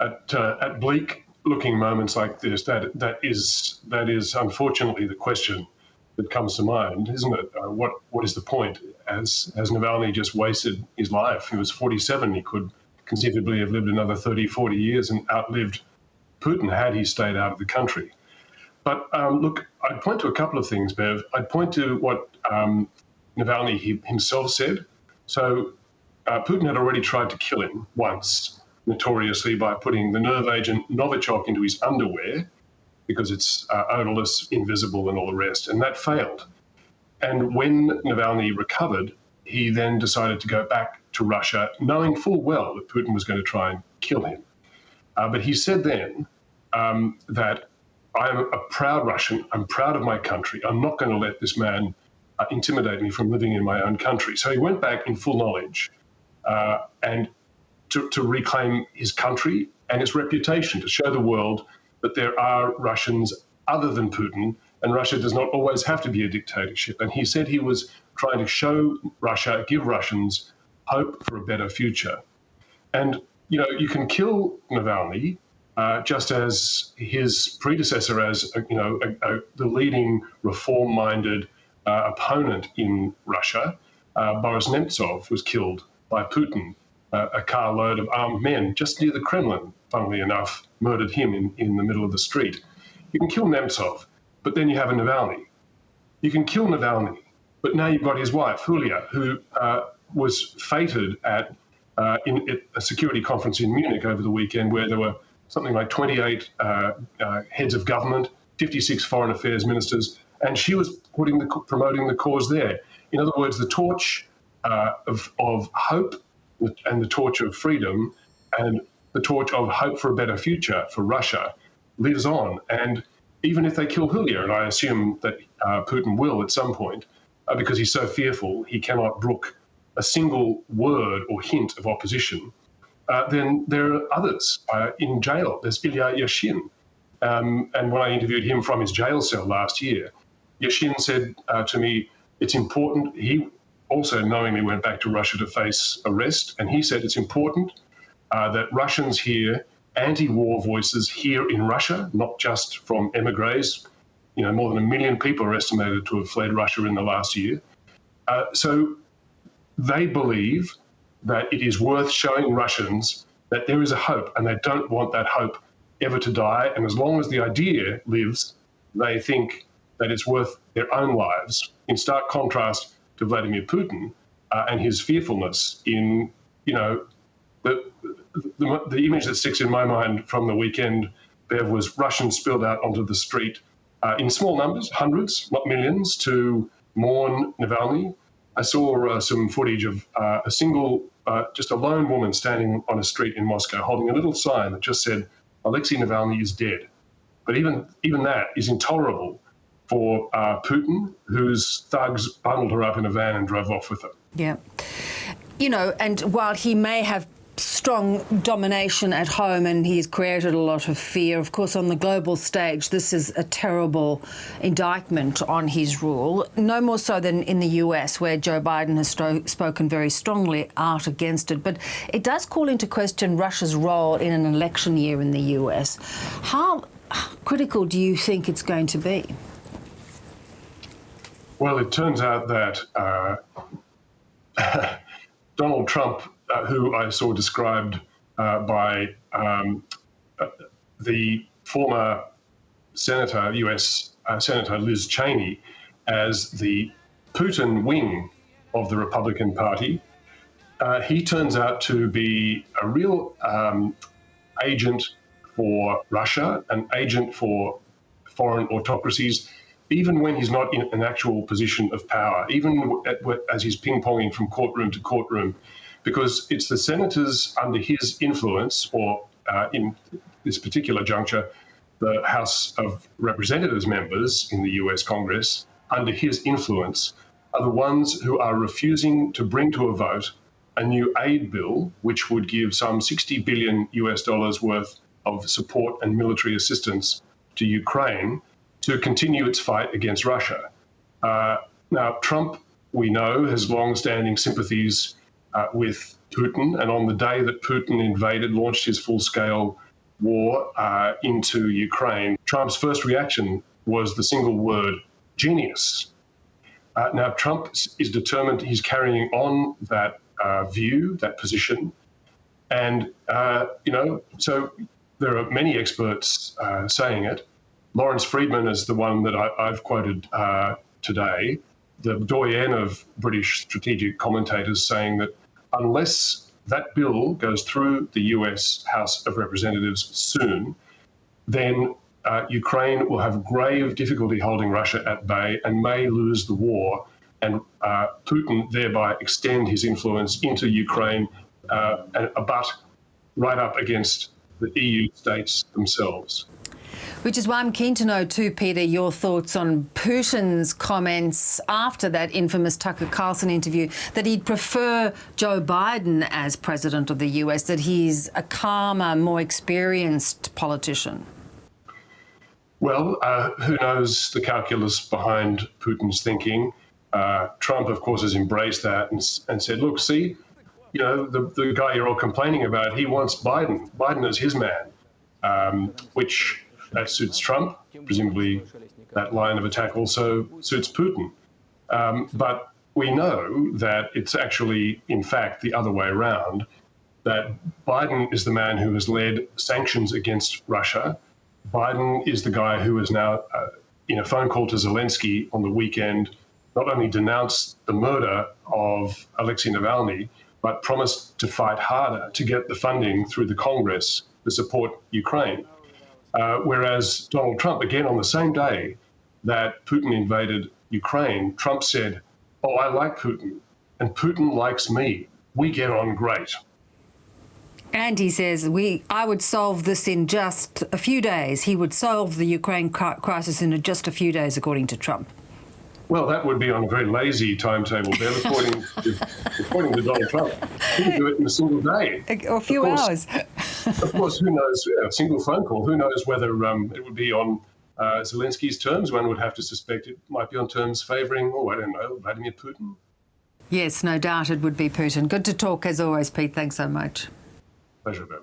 at bleak-looking moments like this, that is unfortunately the question that comes to mind, isn't it? What is the point? As Navalny just wasted his life. He was 47. He could conceivably have lived another 30, 40 years and outlived Putin had he stayed out of the country. But look, I'd point to a couple of things, Bev. I'd point to what Navalny himself said. So Putin had already tried to kill him once, notoriously, by putting the nerve agent Novichok into his underwear, because it's odorless, invisible, and all the rest, and that failed. And when Navalny recovered, he then decided to go back to Russia, knowing full well that Putin was going to try and kill him. But he said then that I'm a proud Russian, I'm proud of my country, I'm not going to let this man intimidate me from living in my own country. So he went back in full knowledge and to reclaim his country and its reputation, to show the world that there are Russians other than Putin, and Russia does not always have to be a dictatorship. And he said he was trying to show Russia, give Russians hope for a better future. And, you know, you can kill Navalny just as his predecessor as, the leading reform-minded opponent in Russia, Boris Nemtsov, was killed by Putin. A carload of armed men just near the Kremlin, funnily enough, murdered him in the middle of the street. You can kill Nemtsov, but then you have a Navalny. You can kill Navalny, but now you've got his wife, Yulia, who was fated at a security conference in Munich over the weekend, where there were something like 28 heads of government, 56 foreign affairs ministers, and she was promoting the cause there. In other words, the torch of hope and the torch of freedom and the torch of hope for a better future for Russia lives on. And even if they kill Yulia, and I assume that Putin will at some point, because he's so fearful he cannot brook a single word or hint of opposition, then there are others in jail. There's Ilya Yashin. And when I interviewed him from his jail cell last year, Yashin said to me, it's important. He also knowingly went back to Russia to face arrest. And he said it's important that Russians hear anti-war voices here in Russia, not just from emigres. You know, more than 1 million people are estimated to have fled Russia in the last year. So they believe that it is worth showing Russians that there is a hope, and they don't want that hope ever to die. And as long as the idea lives, they think that it's worth their own lives, in stark contrast to Vladimir Putin and his fearfulness in, the image that sticks in my mind from the weekend, Bev, was Russians spilled out onto the street in small numbers, hundreds, not millions, to mourn Navalny. I saw some footage of a single, just a lone woman standing on a street in Moscow holding a little sign that just said, Alexei Navalny is dead. But even that is intolerable for Putin, whose thugs bundled her up in a van and drove off with her. Yeah. You know, and while he may have strong domination at home and he's created a lot of fear, of course, on the global stage, this is a terrible indictment on his rule, no more so than in the US, where Joe Biden has spoken very strongly out against it. But it does call into question Russia's role in an election year in the US. How critical do you think it's going to be? Well, it turns out that Donald Trump, who I saw described by the former Senator, US Senator Liz Cheney, as the Putin wing of the Republican Party, he turns out to be a real agent for Russia, an agent for foreign autocracies, even when he's not in an actual position of power, even as he's ping-ponging from courtroom to courtroom, because it's the senators under his influence, or in this particular juncture, the House of Representatives members in the US Congress, under his influence, are the ones who are refusing to bring to a vote a new aid bill, which would give some $60 billion worth of support and military assistance to Ukraine to continue its fight against Russia. Now, Trump, we know, has long-standing sympathies with Putin, and on the day that Putin launched his full-scale war into Ukraine, Trump's first reaction was the single word, genius. Now, Trump is determined, he's carrying on that view, that position. And, so there are many experts saying it. Lawrence Friedman is the one that I've quoted today, the doyen of British strategic commentators, saying that unless that bill goes through the US House of Representatives soon, then Ukraine will have grave difficulty holding Russia at bay and may lose the war, and Putin thereby extend his influence into Ukraine and abut right up against the EU states themselves. Which is why I'm keen to know too, Peter, your thoughts on Putin's comments after that infamous Tucker Carlson interview that he'd prefer Joe Biden as president of the US, that he's a calmer, more experienced politician. Well, who knows the calculus behind Putin's thinking? Trump, of course, has embraced that and said, look, see, the guy you're all complaining about, he wants Biden. Biden is his man, which that suits Trump. Presumably that line of attack also suits Putin. But we know that it's actually, in fact, the other way around, that Biden is the man who has led sanctions against Russia. Biden is the guy who is now, in a phone call to Zelensky on the weekend, not only denounced the murder of Alexei Navalny, but promised to fight harder to get the funding through the Congress to support Ukraine. Whereas Donald Trump, again on the same day that Putin invaded Ukraine, Trump said, oh, I like Putin, and Putin likes me. We get on great. And he says, I would solve this in just a few days. He would solve the Ukraine crisis in just a few days, according to Trump. Well, that would be on a very lazy timetable, Bev, according to Donald Trump. He could do it in a single day. Or a few hours. Of course, who knows, a single phone call, who knows whether it would be on Zelensky's terms. One would have to suspect it might be on terms favouring, I don't know, Vladimir Putin. Yes, no doubt it would be Putin. Good to talk as always, Pete. Thanks so much. Pleasure, Bev.